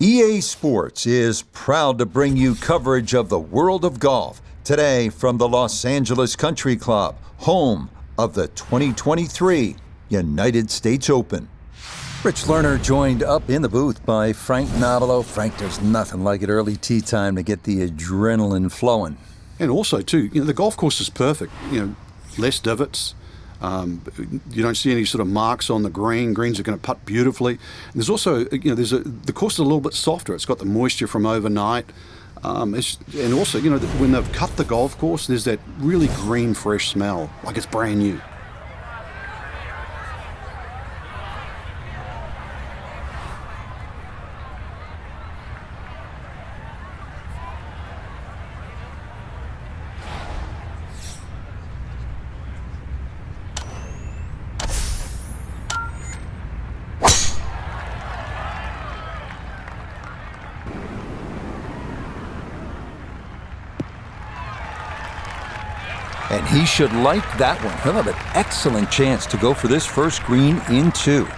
EA Sports is proud to bring you coverage of the world of golf today from the Los Angeles Country Club, home of the 2023 United States Open. Rich Lerner joined up in the booth by Frank Nobilo. Frank, there's nothing like it early tee time to get the adrenaline flowing. And also, too, the golf course is perfect. Less divots. You don't see any sort of marks on the green. Greens are going to putt beautifully. And there's also, the course is a little bit softer. It's got the moisture from overnight. And also, when they've cut the golf course, there's that really green, fresh smell, like it's brand new. And he should like that one. He'll have an excellent chance to go for this first green in two.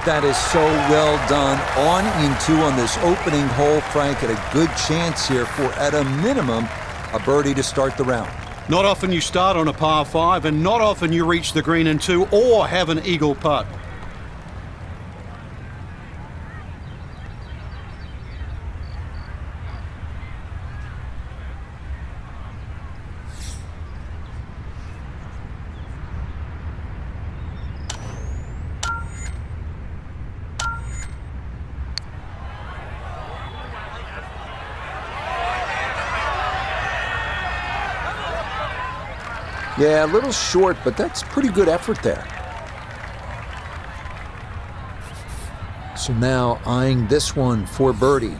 That is so well done. On in two on this opening hole. Frank had a good chance here for, at a minimum, a birdie to start the round. Not often you start on a par 5, and not often you reach the green in 2 or have an eagle putt. Yeah, a little short, but that's pretty good effort there. So now eyeing this one for birdie.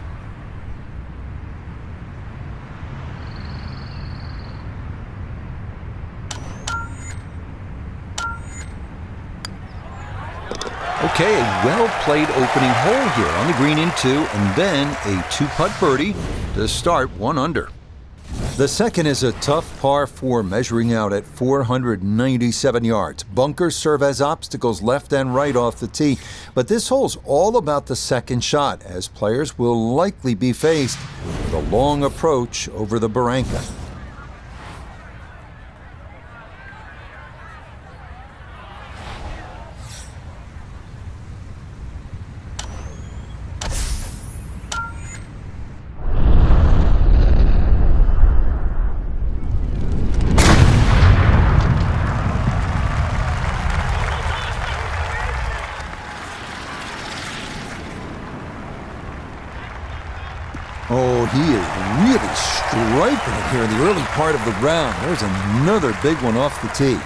Okay, a well-played opening hole here on the green in two, and then a two-putt birdie to start 1 under. The second is a tough par 4 measuring out at 497 yards. Bunkers serve as obstacles left and right off the tee, but this hole's all about the second shot, as players will likely be faced with a long approach over the Barranca. Oh, he is really striking it here in the early part of the round. There's another big one off the tee.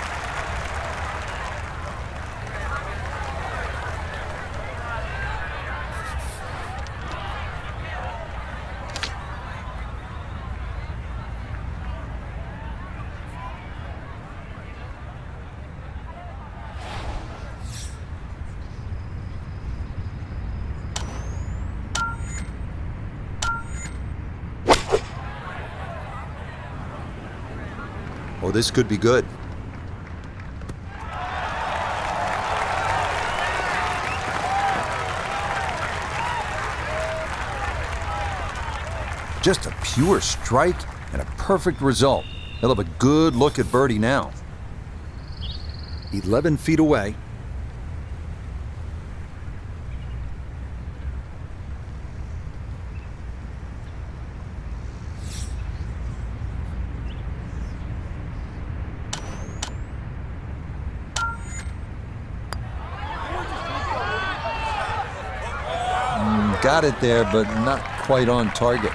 Oh, this could be good. Just a pure strike and a perfect result. He'll have a good look at birdie now. 11 feet away. Got it there, but not quite on target.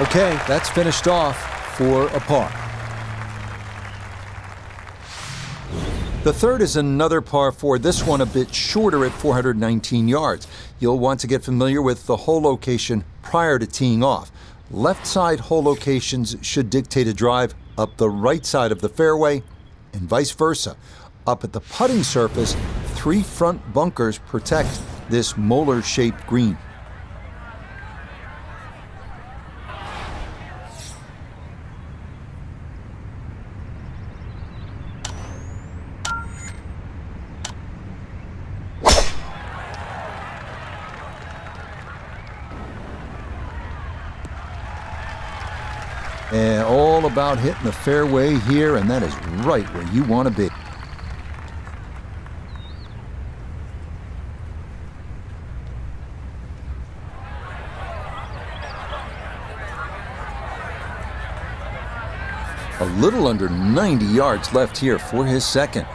Okay, that's finished off for a par. The third is another par 4, this one a bit shorter at 419 yards. You'll want to get familiar with the hole location prior to teeing off. Left side hole locations should dictate a drive up the right side of the fairway and vice versa. Up at the putting surface, 3 front bunkers protect this molar-shaped green. And all about hitting the fairway here, and that is right where you want to be. A little under 90 yards left here for his second.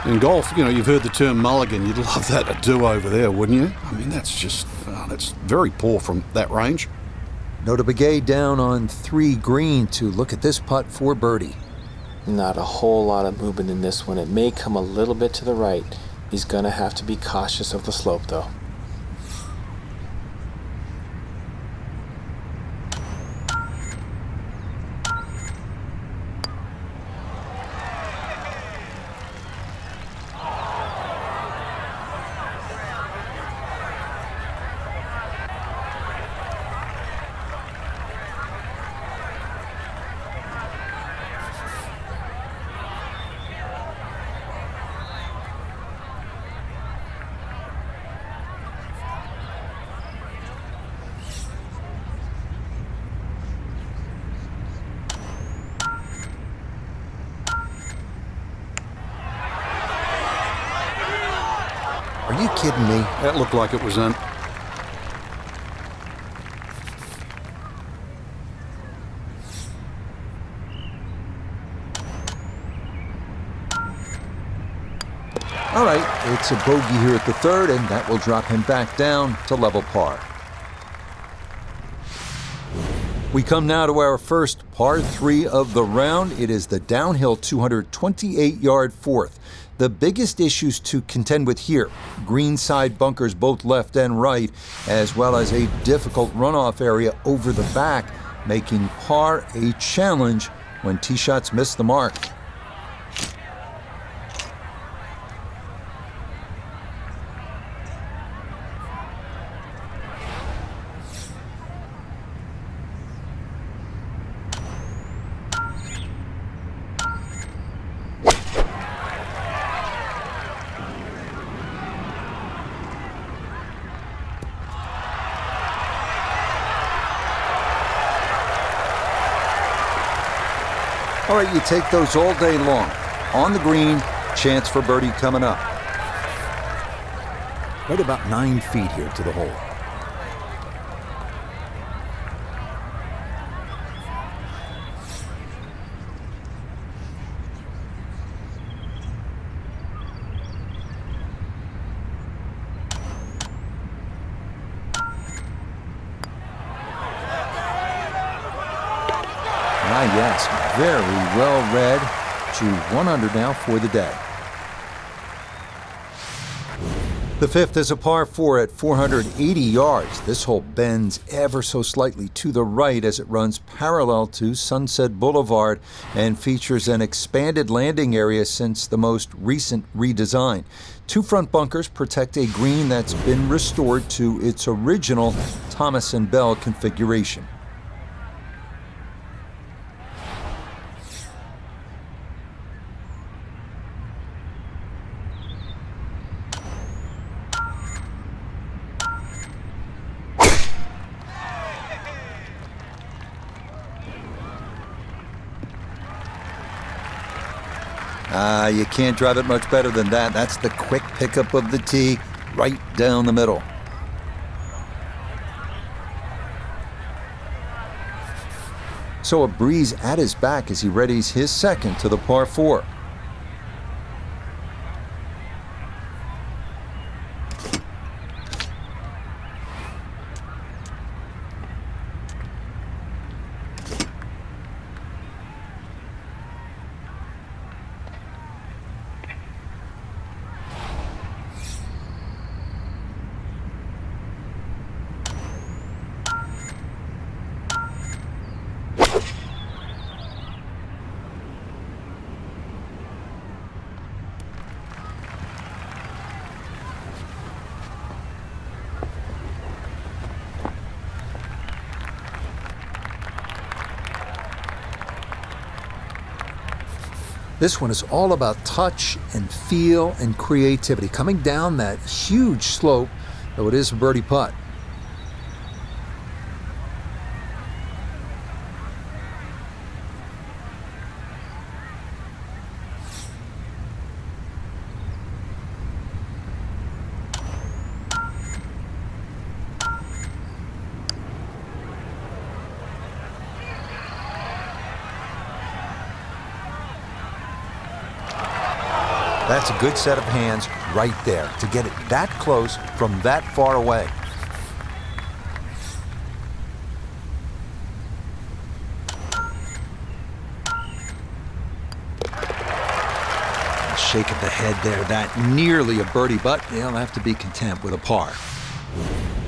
In golf, you've heard the term mulligan. You'd love that, a do-over there, wouldn't you? I mean, that's just, that's very poor from that range. Notah Begay down on 3 green to look at this putt for birdie. Not a whole lot of movement in this one. It may come a little bit to the right. He's going to have to be cautious of the slope, though. Are you kidding me? That looked like it was in. All right, it's a bogey here at the third, and that will drop him back down to level par. We come now to our first par 3 of the round. It is the downhill 228-yard fourth. The biggest issues to contend with here, green side bunkers both left and right, as well as a difficult runoff area over the back, making par a challenge when tee shots miss the mark. All right, you take those all day long. On the green, chance for birdie coming up. Right about 9 feet here to the hole. Ah, yes, very well read. To 1 under now for the day. The fifth is a par 4 at 480 yards. This hole bends ever so slightly to the right as it runs parallel to Sunset Boulevard and features an expanded landing area since the most recent redesign. 2 front bunkers protect a green that's been restored to its original Thomas and Bell configuration. You can't drive it much better than that. That's the quick pickup of the tee right down the middle. So a breeze at his back as he readies his second to the par 4. This one is all about touch and feel and creativity. Coming down that huge slope, though it is a birdie putt. That's a good set of hands right there to get it that close from that far away. Shake of the head there, that nearly a birdie, but they'll have to be content with a par.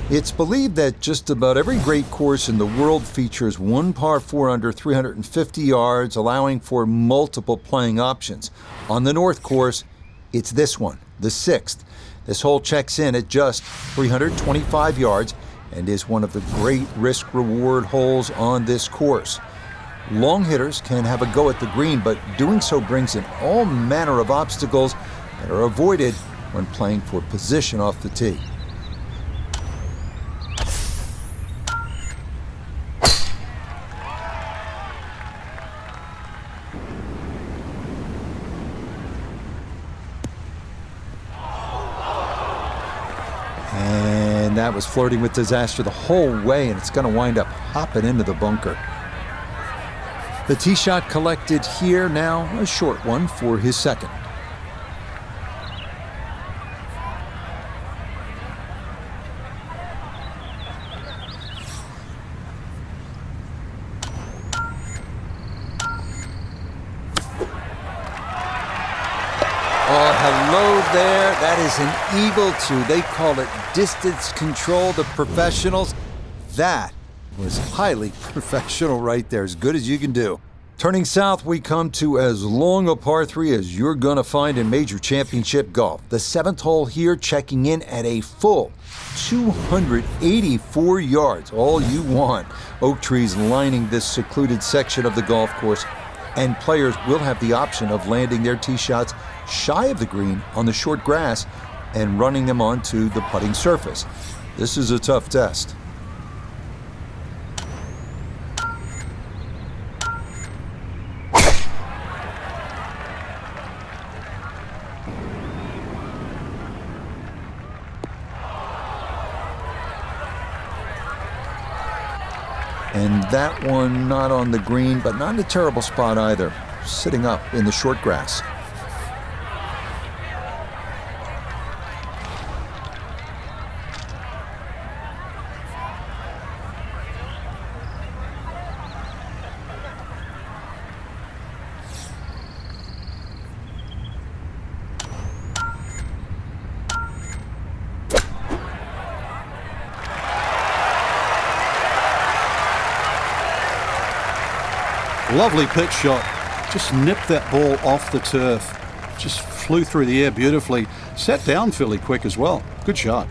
It's believed that just about every great course in the world features one par 4 under 350 yards, allowing for multiple playing options. On the North Course, it's this one, the 6th. This hole checks in at just 325 yards and is one of the great risk-reward holes on this course. Long hitters can have a go at the green, but doing so brings in all manner of obstacles that are avoided when playing for position off the tee. And that was flirting with disaster the whole way, and it's going to wind up hopping into the bunker. The tee shot collected here, now a short one for his second. Oh, hello there. That is an eagle too. They call it distance control, the professionals. That was highly professional right there, as good as you can do. Turning south, we come to as long a par 3 as you're going to find in major championship golf. The 7th hole here checking in at a full 284 yards, all you want. Oak trees lining this secluded section of the golf course, and players will have the option of landing their tee shots shy of the green on the short grass and running them onto the putting surface. This is a tough test. And that one not on the green, but not in a terrible spot either, sitting up in the short grass. Lovely pitch shot. Just nipped that ball off the turf. Just flew through the air beautifully. Sat down fairly quick as well. Good shot.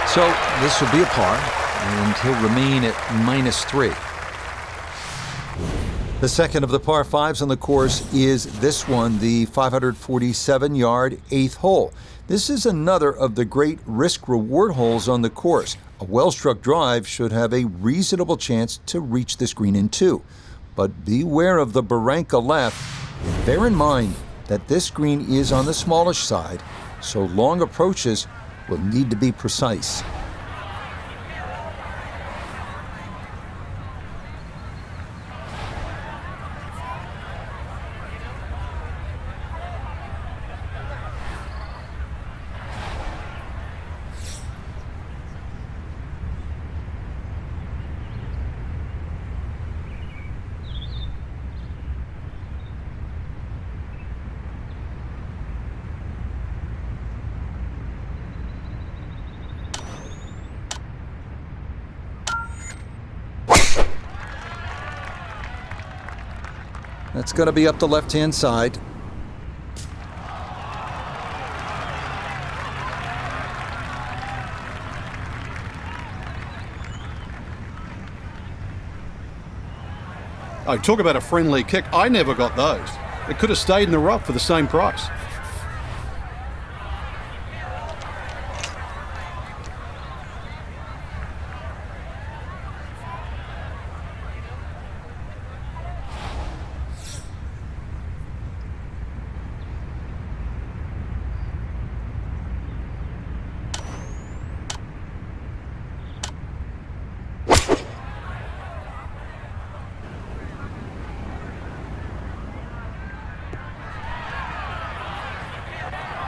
So this will be a par, and he'll remain at -3. The second of the par 5s on the course is this one, the 547-yard 8th hole. This is another of the great risk-reward holes on the course. A well-struck drive should have a reasonable chance to reach this green in 2. But beware of the barranca left. Bear in mind that this green is on the smallish side, so long approaches will need to be precise. That's going to be up the left-hand side. Oh, talk about a friendly kick. I never got those. It could have stayed in the rough for the same price.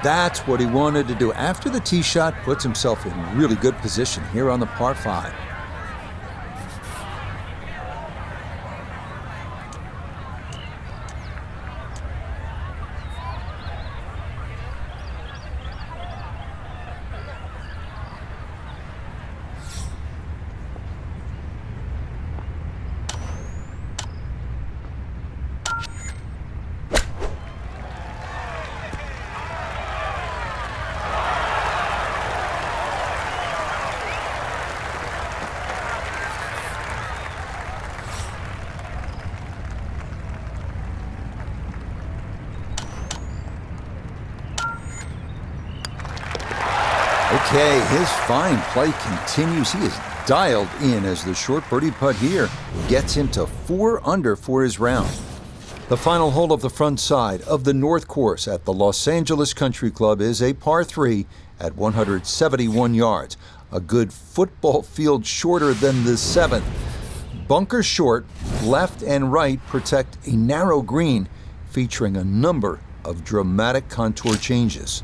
That's what he wanted to do. After the tee shot, puts himself in really good position here on the par 5. Okay, his fine play continues. He is dialed in as the short birdie putt here gets him to 4 under for his round. The final hole of the front side of the North Course at the Los Angeles Country Club is a par 3 at 171 yards, a good football field shorter than the 7th. Bunker short, left and right protect a narrow green featuring a number of dramatic contour changes.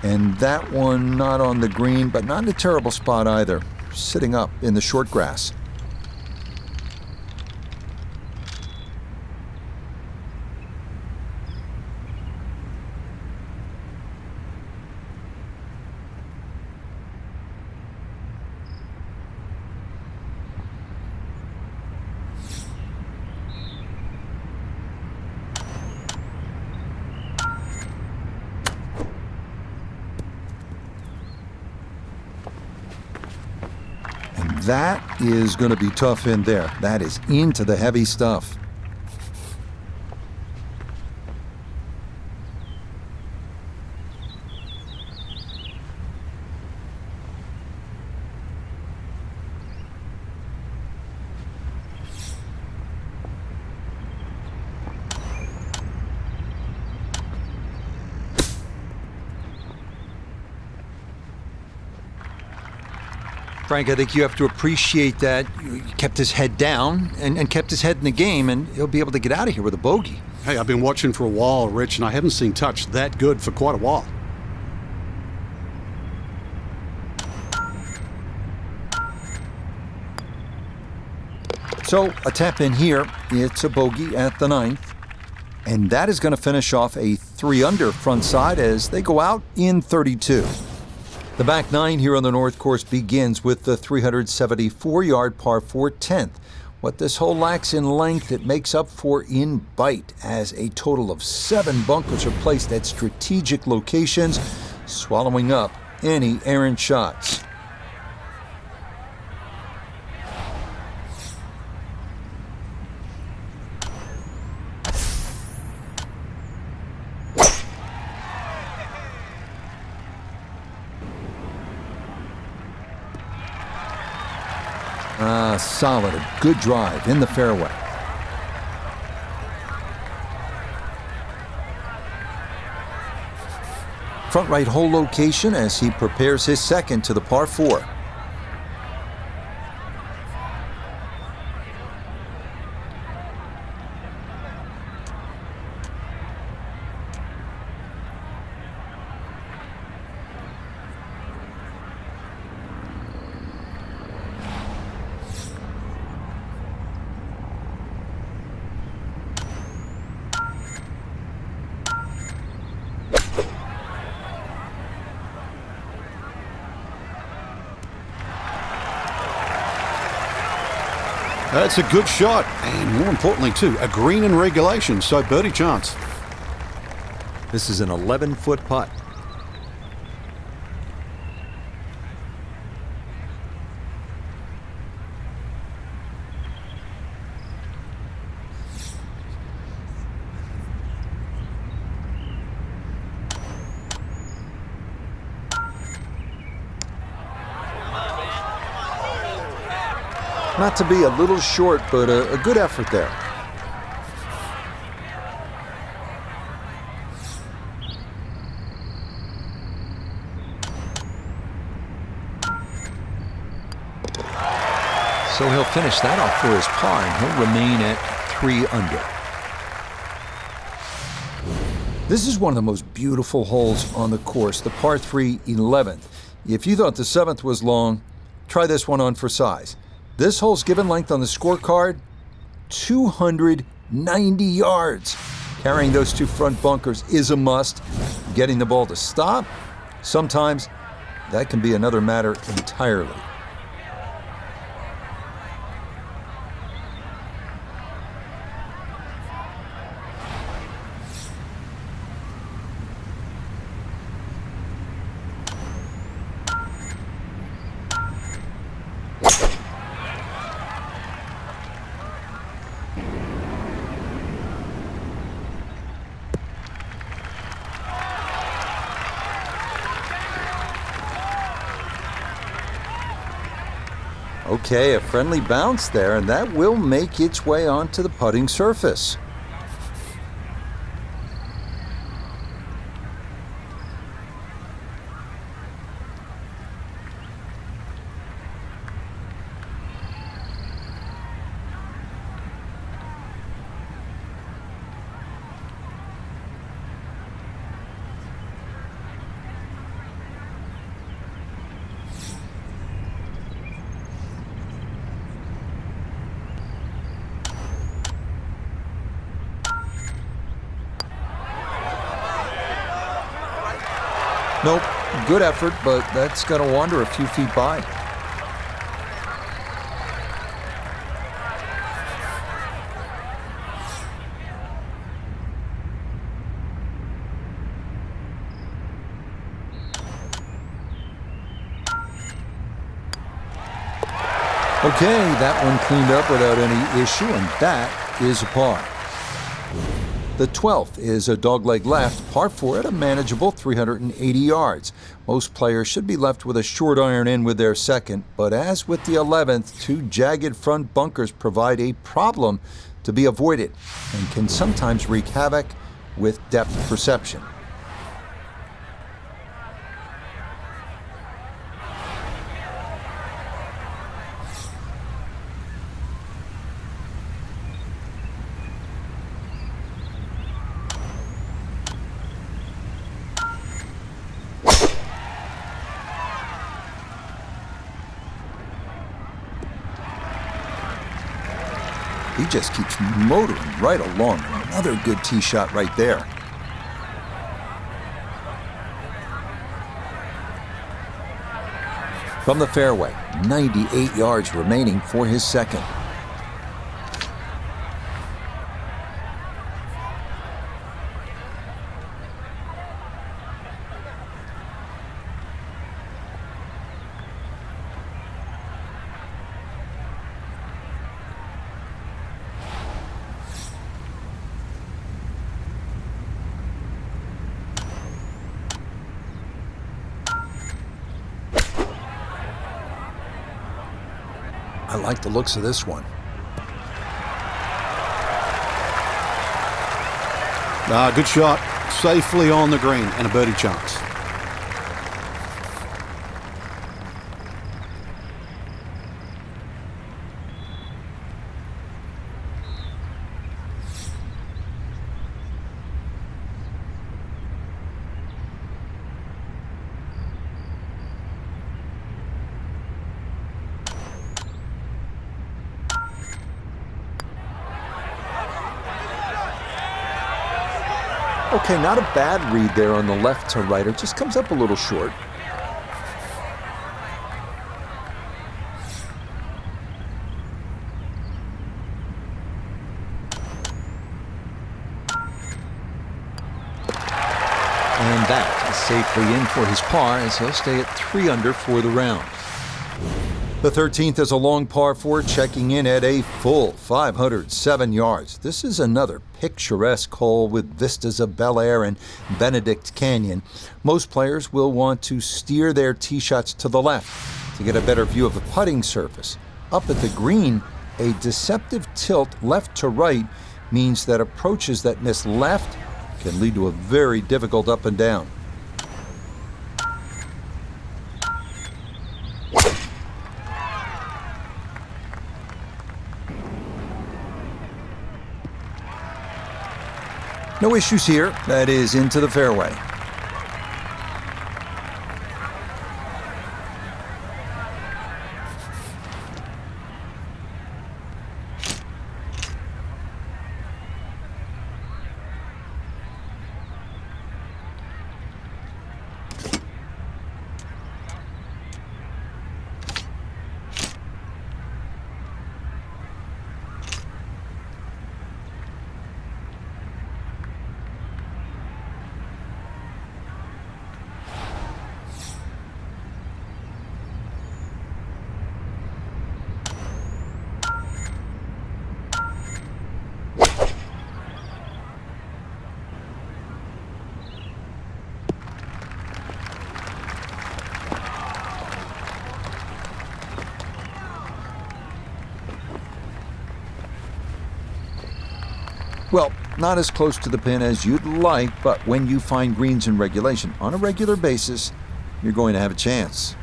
And that one not on the green, but not in a terrible spot either, sitting up in the short grass. That is going to be tough in there. That is into the heavy stuff. Frank, I think you have to appreciate that he kept his head down and kept his head in the game, and he'll be able to get out of here with a bogey. Hey, I've been watching for a while, Rich, and I haven't seen touch that good for quite a while. So a tap in here, it's a bogey at the 9th, and that is going to finish off a 3 under front side as they go out in 32. The back nine here on the North Course begins with the 374-yard par 4 10th. What this hole lacks in length, it makes up for in bite, as a total of 7 bunkers are placed at strategic locations, swallowing up any errant shots. Solid, a good drive in the fairway. Front right hole location as he prepares his second to the par 4. That's a good shot, and more importantly too, a green in regulation, so birdie chance. This is an 11-foot putt. Not to be a little short, but a good effort there. So he'll finish that off for his par, and he'll remain at 3 under. This is one of the most beautiful holes on the course, the par 3 11th. If you thought the 7th was long, try this one on for size. This hole's given length on the scorecard, 290 yards. Carrying those 2 front bunkers is a must. Getting the ball to stop, sometimes that can be another matter entirely. Okay, a friendly bounce there, and that will make its way onto the putting surface. Nope, good effort, but that's going to wander a few feet by. Okay, that one cleaned up without any issue, and that is a par. The 12th is a dogleg left, par 4 at a manageable 380 yards. Most players should be left with a short iron in with their second, but as with the 11th, 2 jagged front bunkers provide a problem to be avoided and can sometimes wreak havoc with depth perception. He just keeps motoring right along. Another good tee shot right there. From the fairway, 98 yards remaining for his second. I like the looks of this one. Good shot. Safely on the green and a birdie chance. Okay, not a bad read there on the left to right. It just comes up a little short. And that is safely in for his par as he'll stay at 3 under for the round. The 13th is a long par 4, checking in at a full 507 yards. This is another picturesque hole with vistas of Bel Air and Benedict Canyon. Most players will want to steer their tee shots to the left to get a better view of the putting surface. Up at the green, a deceptive tilt left to right means that approaches that miss left can lead to a very difficult up and down. No issues here. That is into the fairway. Well, not as close to the pin as you'd like, but when you find greens in regulation on a regular basis, you're going to have a chance.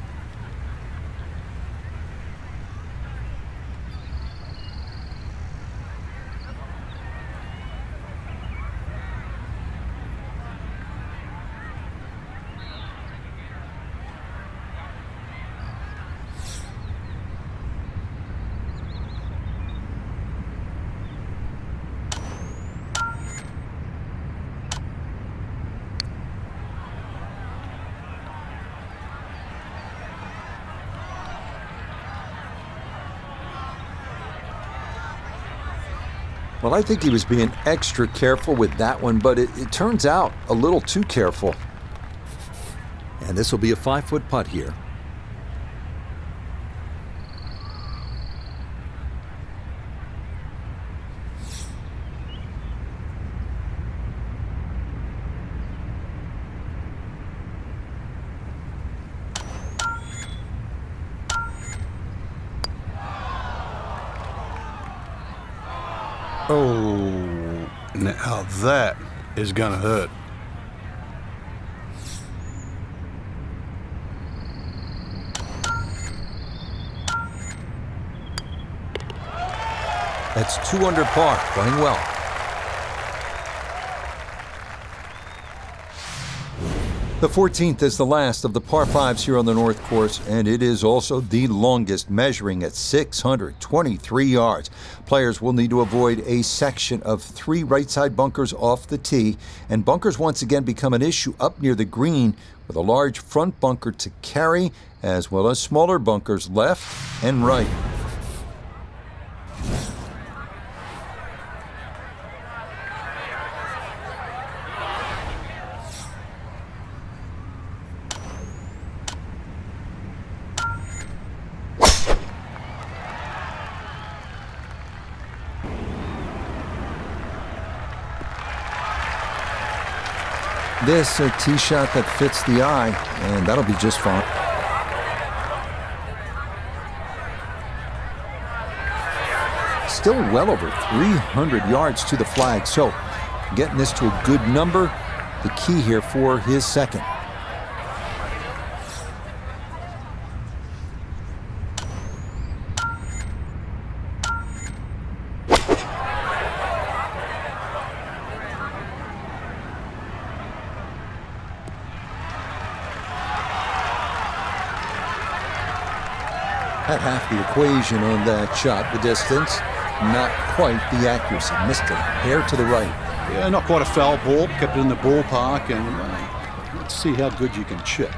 Well, I think he was being extra careful with that one, but it turns out a little too careful. And this will be a 5-foot putt here. Oh, now that is going to hurt. That's 2 under par, playing well. The 14th is the last of the par 5s here on the North Course, and it is also the longest, measuring at 623 yards. Players will need to avoid a section of 3 right-side bunkers off the tee, and bunkers once again become an issue up near the green, with a large front bunker to carry, as well as smaller bunkers left and right. This a tee shot that fits the eye, and that'll be just fine. Still well over 300 yards to the flag, so getting this to a good number, the key here for his second. Had half the equation on that shot, the distance, not quite the accuracy. Missed a hair to the right. Yeah, not quite a foul ball. Kept it in the ballpark, and let's see how good you can chip.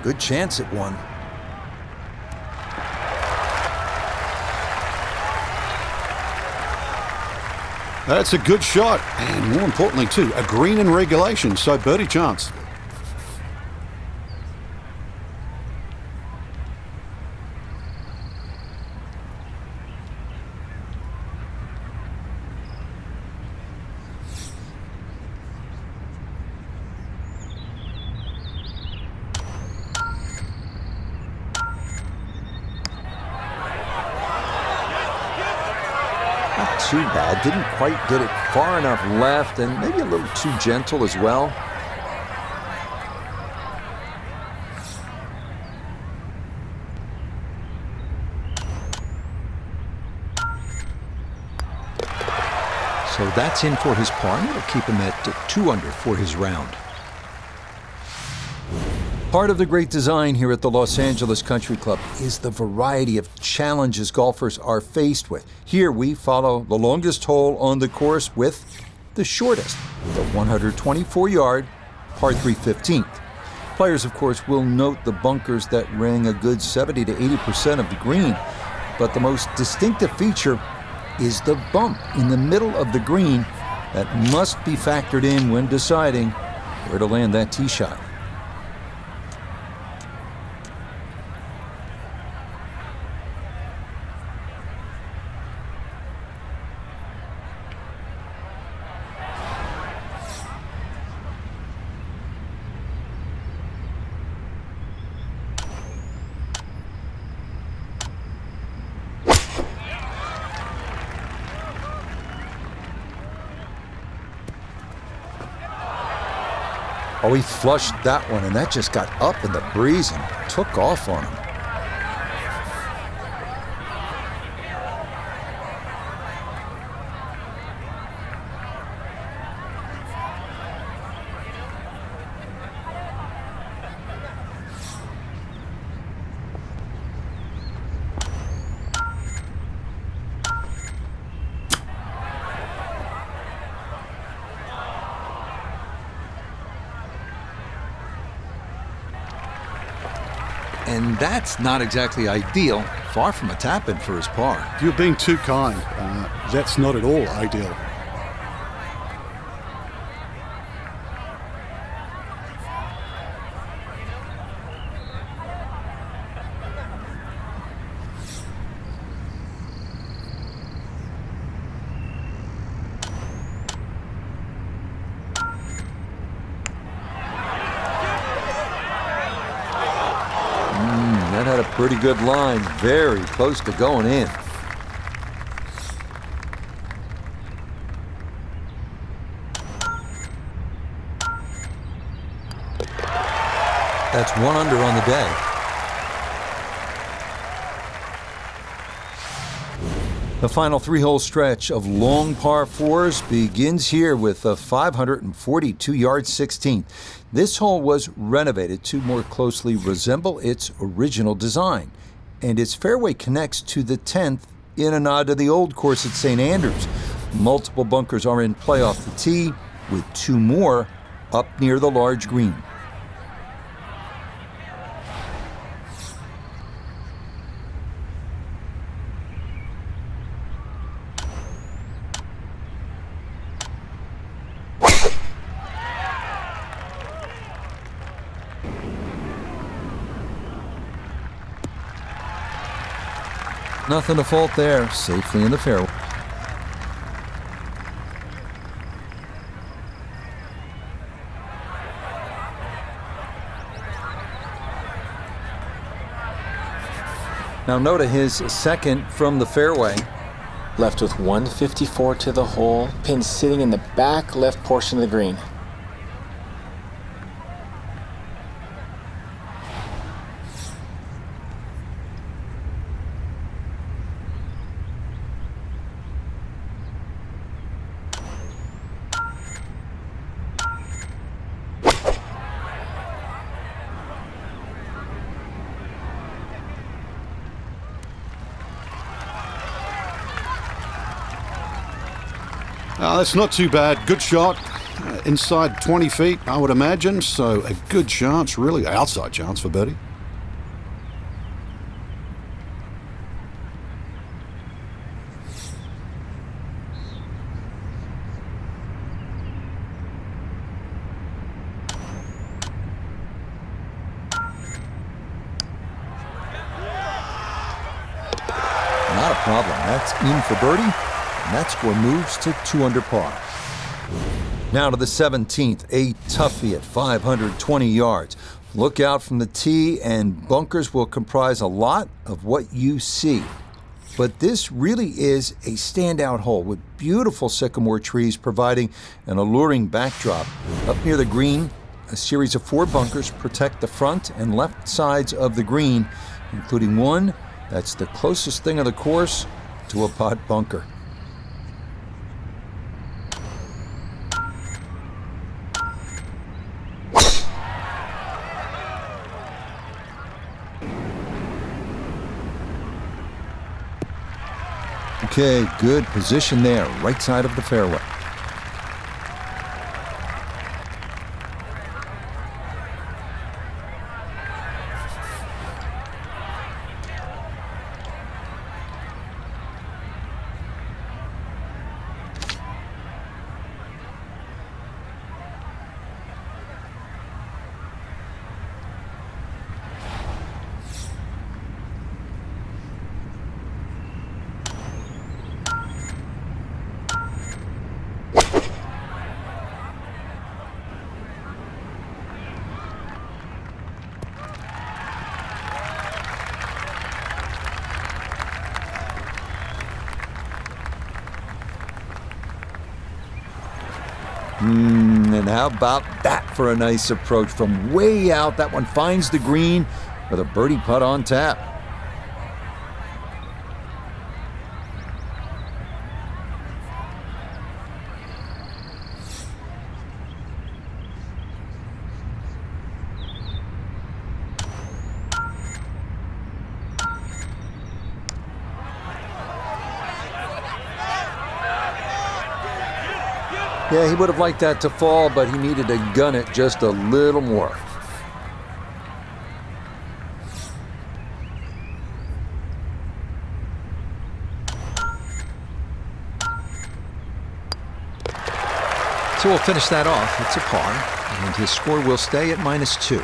Good chance at one. That's a good shot, and more importantly too, a green in regulation, so birdie chance. Too bad. Didn't quite get it far enough left, and maybe a little too gentle as well. So that's in for his par, and it'll keep him at 2 under for his round. Part of the great design here at the Los Angeles Country Club is the variety of challenges golfers are faced with. Here we follow the longest hole on the course with the shortest, the 124-yard par 3 15th. Players, of course, will note the bunkers that ring a good 70 to 80% of the green, but the most distinctive feature is the bump in the middle of the green that must be factored in when deciding where to land that tee shot. Oh, he flushed that one, and that just got up in the breeze and took off on him. And that's not exactly ideal. Far from a tap-in for his par. You're being too kind. That's not at all ideal. Pretty good line, very close to going in. That's 1 under on the day. The final 3-hole stretch of long par 4s begins here with a 542-yard 16th. This hole was renovated to more closely resemble its original design, and its fairway connects to the 10th in a nod to the old course at St. Andrews. Multiple bunkers are in play off the tee, with 2 more up near the large green. Nothing to fault there, safely in the fairway. Now Notah, his second from the fairway. Left with 154 to the hole, pin sitting in the back left portion of the green. That's not too bad. Good shot. Inside 20 feet, I would imagine. So a good chance, really. Outside chance for birdie. Not a problem. That's in for birdie. And that score moves to 2 under par. Now to the 17th, a toughie at 520 yards. Look out from the tee, and bunkers will comprise a lot of what you see. But this really is a standout hole with beautiful sycamore trees providing an alluring backdrop. Up near the green, a series of 4 bunkers protect the front and left sides of the green, including one that's the closest thing of the course to a pot bunker. Okay, good position there, right side of the fairway. And how about that for a nice approach from way out? That one finds the green with a birdie putt on tap. Yeah, he would have liked that to fall, but he needed to gun it just a little more. So we'll finish that off. It's a par, and his score will stay at -2.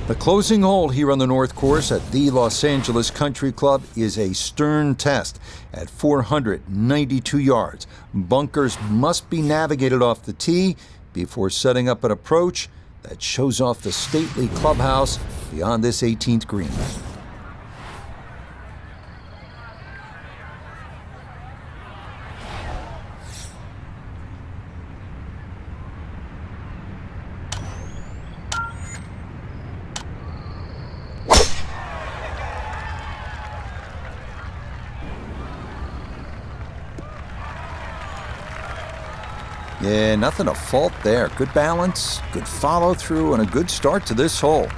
The closing hole here on the North Course at the Los Angeles Country Club is a stern test at 492 yards. Bunkers must be navigated off the tee before setting up an approach that shows off the stately clubhouse beyond this 18th green. Yeah, nothing to fault there. Good balance, good follow through, and a good start to this hole.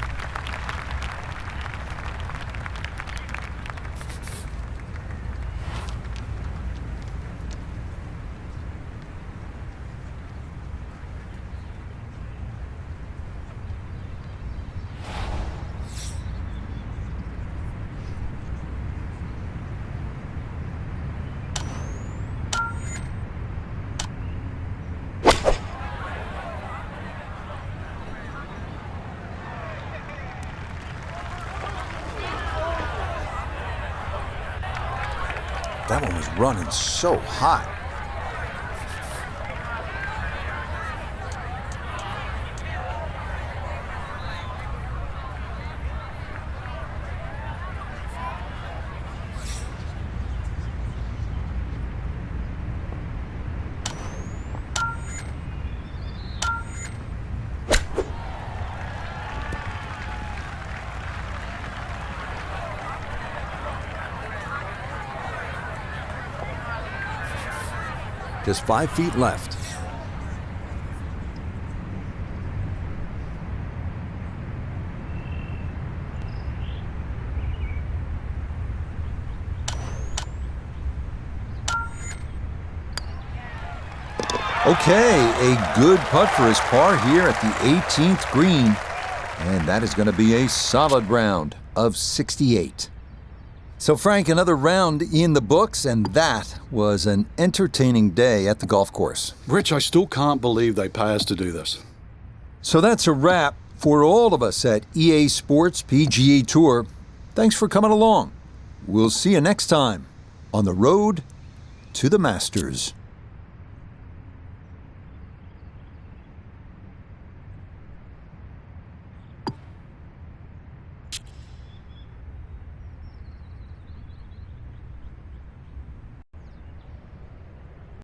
That one was running so hot. Just 5 feet left. Okay, a good putt for his par here at the 18th green. And that is going to be a solid round of 68. So, Frank, another round in the books, and that was an entertaining day at the golf course. Rich, I still can't believe they pay us to do this. So that's a wrap for all of us at EA Sports PGA Tour. Thanks for coming along. We'll see you next time on the road to the Masters.